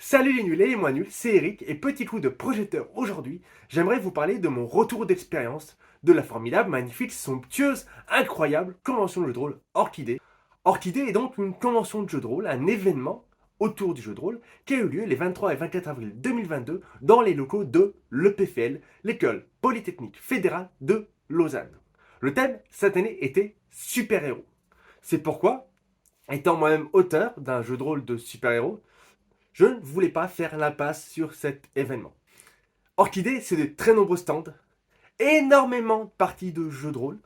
Salut les nuls et les moins nuls, c'est Eric et petit coup de projecteur aujourd'hui, j'aimerais vous parler de mon retour d'expérience de la formidable, magnifique, somptueuse, incroyable convention de jeu de rôle Orchidée. Orchidée est donc une convention de jeu de rôle, un événement autour du jeu de rôle qui a eu lieu les 23 et 24 avril 2022 dans les locaux de l'EPFL, l'école polytechnique fédérale de Lausanne. Le thème cette année était super-héros. C'est pourquoi, étant moi-même auteur d'un jeu de rôle de super-héros, je ne voulais pas faire l'impasse sur cet événement. Orchidée, c'est de très nombreux stands, énormément de parties de jeux de rôle,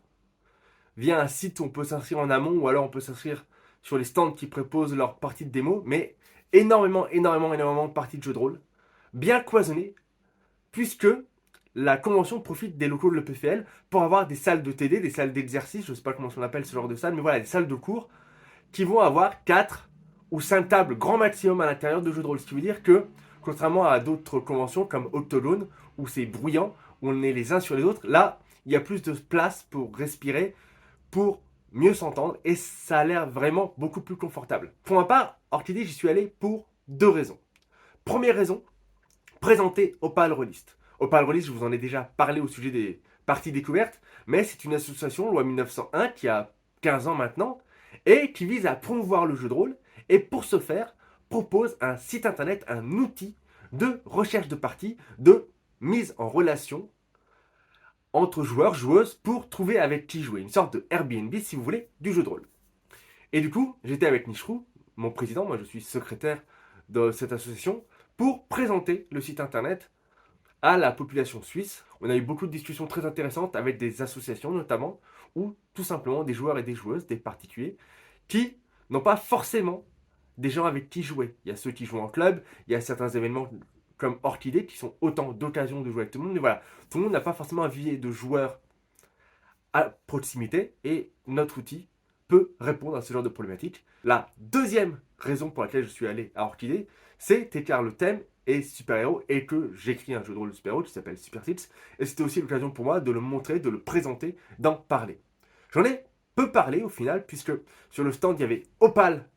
via un site où on peut s'inscrire en amont ou alors on peut s'inscrire sur les stands qui proposent leurs parties de démo, mais énormément de parties de jeux de rôle, bien cloisonnées, puisque la convention profite des locaux de l'EPFL pour avoir des salles de TD, des salles d'exercice, je ne sais pas comment on appelle ce genre de salle, mais voilà, des salles de cours qui vont avoir 4 ou 5 tables grand maximum à l'intérieur de jeux de rôle. Ce qui veut dire que, contrairement à d'autres conventions comme Octogone, où c'est bruyant, où on est les uns sur les autres, là, il y a plus de place pour respirer, pour mieux s'entendre, et ça a l'air vraiment beaucoup plus confortable. Pour ma part, Orchidée, j'y suis allé pour deux raisons. Première raison, présenter Opal Rollist. Opal Rollist, je vous en ai déjà parlé au sujet des parties découvertes, mais c'est une association, loi 1901, qui a 15 ans maintenant, et qui vise à promouvoir le jeu de rôle, et pour ce faire, propose un site internet, un outil de recherche de parties, de mise en relation entre joueurs, joueuses, pour trouver avec qui jouer. Une sorte de Airbnb, si vous voulez, du jeu de rôle. Et du coup, j'étais avec Nishrou, mon président, moi je suis secrétaire de cette association, pour présenter le site internet à la population suisse. On a eu beaucoup de discussions très intéressantes avec des associations notamment, ou tout simplement des joueurs et des joueuses, des particuliers, qui n'ont pas forcément des gens avec qui jouer. Il y a ceux qui jouent en club, il y a certains événements comme Orchidée qui sont autant d'occasions de jouer avec tout le monde, mais voilà, tout le monde n'a pas forcément un vivier de joueurs à proximité, et notre outil peut répondre à ce genre de problématique. La deuxième raison pour laquelle je suis allé à Orchidée, c'était car le thème est super-héros et que j'écris un jeu de rôle de super-héros qui s'appelle Super Tips, et c'était aussi l'occasion pour moi de le montrer, de le présenter, d'en parler. J'en ai peu parlé au final, puisque sur le stand il y avait Opal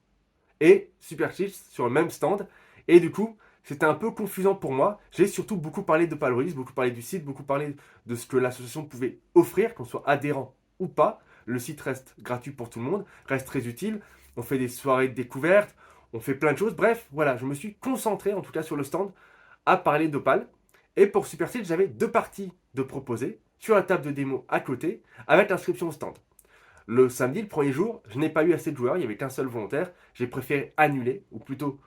et Super Chips sur le même stand, et du coup c'était un peu confusant pour moi. J'ai surtout beaucoup parlé de Palrolis, beaucoup parlé du site, beaucoup parlé de ce que l'association pouvait offrir, qu'on soit adhérent ou pas. Le site reste gratuit pour tout le monde, reste très utile. On fait des soirées de découverte, on fait plein de choses. Bref, voilà, je me suis concentré, en tout cas sur le stand, à parler d'Opal. Et pour Super Seed, j'avais deux parties de proposer sur la table de démo à côté, avec l'inscription au stand. Le samedi, le premier jour, je n'ai pas eu assez de joueurs, il n'y avait qu'un seul volontaire. J'ai préféré annuler, ou plutôt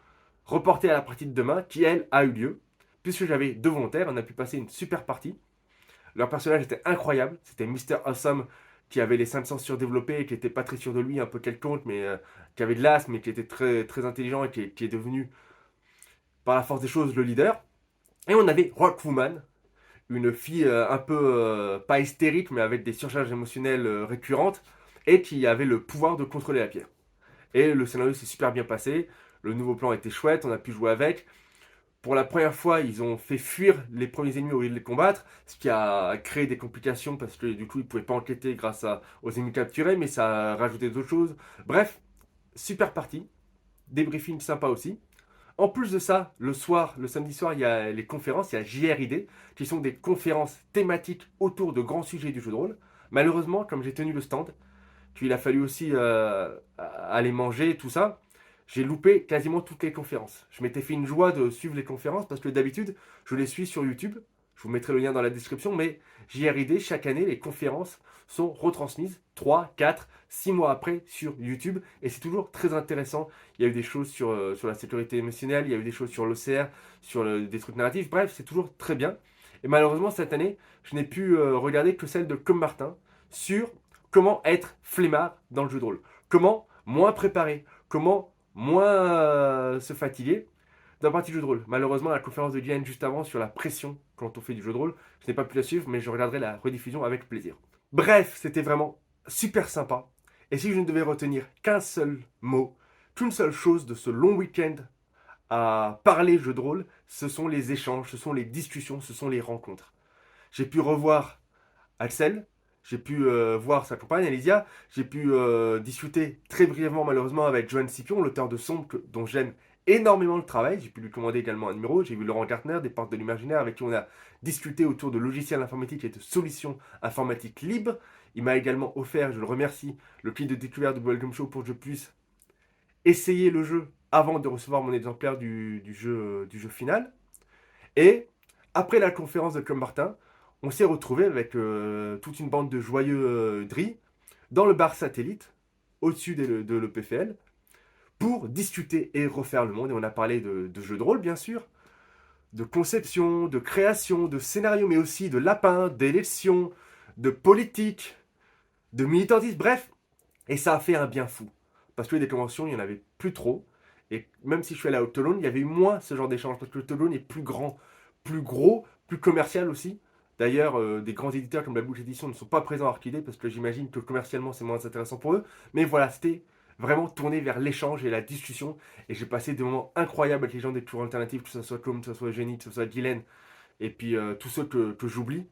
reporter à la partie de demain, qui elle a eu lieu, puisque j'avais deux volontaires. On a pu passer une super partie. Leur personnage était incroyable. C'était Mister Awesome, qui avait les 500 surdéveloppés et qui était pas très sûr de lui, un peu quelconque, mais qui avait de l'asthme, mais qui était très intelligent et qui est devenu, par la force des choses, le leader. Et on avait Rockwoman, une fille un peu, pas hystérique, mais avec des surcharges émotionnelles récurrentes, et qui avait le pouvoir de contrôler la pierre. Et le scénario s'est super bien passé. Le nouveau plan était chouette, on a pu jouer avec. Pour la première fois, ils ont fait fuir les premiers ennemis au lieu de les combattre, ce qui a créé des complications parce que du coup, ils ne pouvaient pas enquêter aux ennemis capturés, mais ça a rajouté d'autres choses. Bref, super partie. Débriefing sympa aussi. En plus de ça, le soir, le samedi soir, il y a les conférences, il y a JRID, qui sont des conférences thématiques autour de grands sujets du jeu de rôle. Malheureusement, comme j'ai tenu le stand, puis il a fallu aussi aller manger, tout ça, j'ai loupé quasiment toutes les conférences. Je m'étais fait une joie de suivre les conférences parce que d'habitude, je les suis sur YouTube. Je vous mettrai le lien dans la description, mais JRID, chaque année, les conférences sont retransmises 3, 4, 6 mois après sur YouTube, et c'est toujours très intéressant. Il y a eu des choses sur la sécurité émotionnelle, il y a eu des choses sur l'OCR, des trucs narratifs, bref, c'est toujours très bien. Et malheureusement, cette année, je n'ai pu regarder que celle de Com Martin sur comment être flemmard dans le jeu de rôle. Comment moins préparer. Comment moins se fatiguer dans la partie de jeu de rôle. Malheureusement, la conférence de Diane juste avant sur la pression quand on fait du jeu de rôle, je n'ai pas pu la suivre, mais je regarderai la rediffusion avec plaisir. Bref, c'était vraiment super sympa. Et si je ne devais retenir qu'un seul mot, qu'une seule chose de ce long week-end à parler jeu de rôle, ce sont les échanges, ce sont les discussions, ce sont les rencontres. J'ai pu revoir Axel, j'ai pu voir sa compagne Alysia, j'ai pu discuter très brièvement malheureusement avec Johan Scipion, l'auteur de Sombre, dont j'aime énormément de travail. J'ai pu lui commander également un numéro. J'ai vu Laurent Gartner des Portes de l'Imaginaire avec qui on a discuté autour de logiciels informatiques et de solutions informatiques libres. Il m'a également offert, je le remercie, le kit de découverte de Welcome Show pour que je puisse essayer le jeu avant de recevoir mon exemplaire du jeu final. Et après la conférence de Club Martin, on s'est retrouvé avec toute une bande de joyeux dris dans le bar satellite, au-dessus de l'EPFL, pour discuter et refaire le monde. Et on a parlé de jeux de rôle, bien sûr, de conception, de création, de scénario, mais aussi de lapins, d'élections, de politique, de militantisme, bref. Et ça a fait un bien fou. Parce que des conventions, il n'y en avait plus trop. Et même si je suis allé à Octolone, il y avait eu moins ce genre d'échange. Parce que Octolone est plus grand, plus gros, plus commercial aussi. D'ailleurs, des grands éditeurs comme la Bouche Édition ne sont pas présents à Orchidée parce que j'imagine que commercialement c'est moins intéressant pour eux. Mais voilà, c'était vraiment tourné vers l'échange et la discussion. Et j'ai passé des moments incroyables avec les gens des tours alternatives, que ce soit Comme, que ce soit Jenny, que ce soit Guylaine, et puis tous ceux que j'oublie.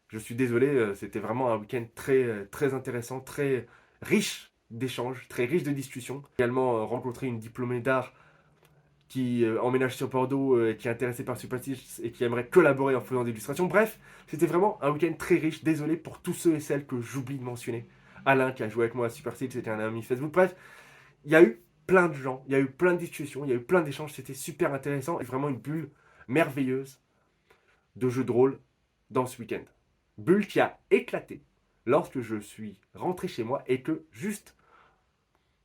Je suis désolé, c'était vraiment un week-end très intéressant, très riche d'échanges, très riche de discussions. J'ai également rencontré une diplômée d'art qui emménage sur Bordeaux et qui est intéressée par Superstitch et qui aimerait collaborer en faisant des illustrations. Bref, c'était vraiment un week-end très riche. Désolé pour tous ceux et celles que j'oublie de mentionner. Alain qui a joué avec moi à Superstitch, c'était un ami Facebook. Bref, il y a eu plein de gens, il y a eu plein de discussions, il y a eu plein d'échanges. C'était super intéressant et vraiment une bulle merveilleuse de jeux de rôle dans ce week-end. Bulle qui a éclaté lorsque je suis rentré chez moi et que juste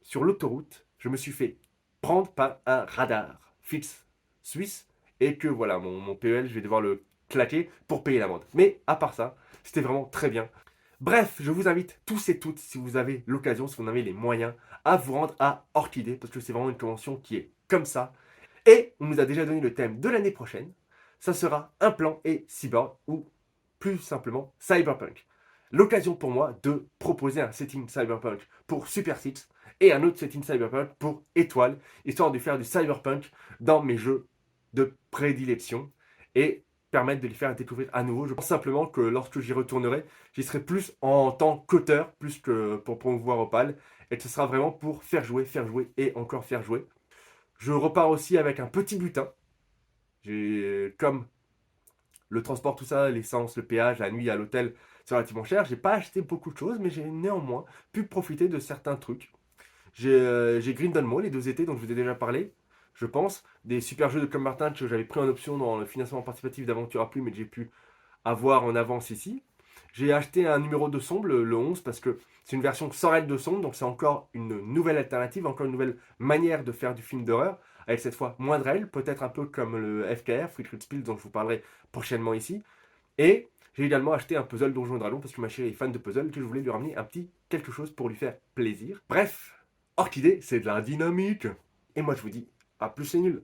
sur l'autoroute, je me suis fait prendre par un radar fixe suisse et que voilà, mon PEL, je vais devoir le claquer pour payer l'amende. Mais à part ça, c'était vraiment très bien. Bref, je vous invite tous et toutes, si vous avez l'occasion, si vous en avez les moyens, à vous rendre à Orchidée, parce que c'est vraiment une convention qui est comme ça. Et on nous a déjà donné le thème de l'année prochaine. Ça sera Implant et Cyborg, ou plus simplement Cyberpunk. L'occasion pour moi de proposer un setting Cyberpunk pour Super Six et un autre setting Cyberpunk pour Étoile, histoire de faire du Cyberpunk dans mes jeux de prédilection et permettre de les faire découvrir à nouveau. Je pense simplement que lorsque j'y retournerai, j'y serai plus en tant qu'auteur, plus que pour promouvoir Opal, et que ce sera vraiment pour faire jouer et encore faire jouer. Je repars aussi avec un petit butin. J'ai, comme le transport, tout ça, l'essence, le péage, la nuit à l'hôtel, c'est relativement cher. J'ai pas acheté beaucoup de choses, mais j'ai néanmoins pu profiter de certains trucs. J'ai Grindon Mall les 2 étés dont je vous ai déjà parlé, je pense. Des super jeux de Club Martin que j'avais pris en option dans le financement participatif d'Aventure à Plus, mais que j'ai pu avoir en avance ici. J'ai acheté un numéro de Sombre, le 11, parce que c'est une version sans règle de Sombre, donc c'est encore une nouvelle alternative, encore une nouvelle manière de faire du film d'horreur, avec cette fois moins de règles, peut-être un peu comme le FKR, Friedrich Spiel, dont je vous parlerai prochainement ici. Et j'ai également acheté un puzzle Donjons et Dragons, parce que ma chérie est fan de puzzle, que je voulais lui ramener un petit quelque chose pour lui faire plaisir. Bref, Orchidée, c'est de la dynamique. Et moi je vous dis, à plus c'est nul.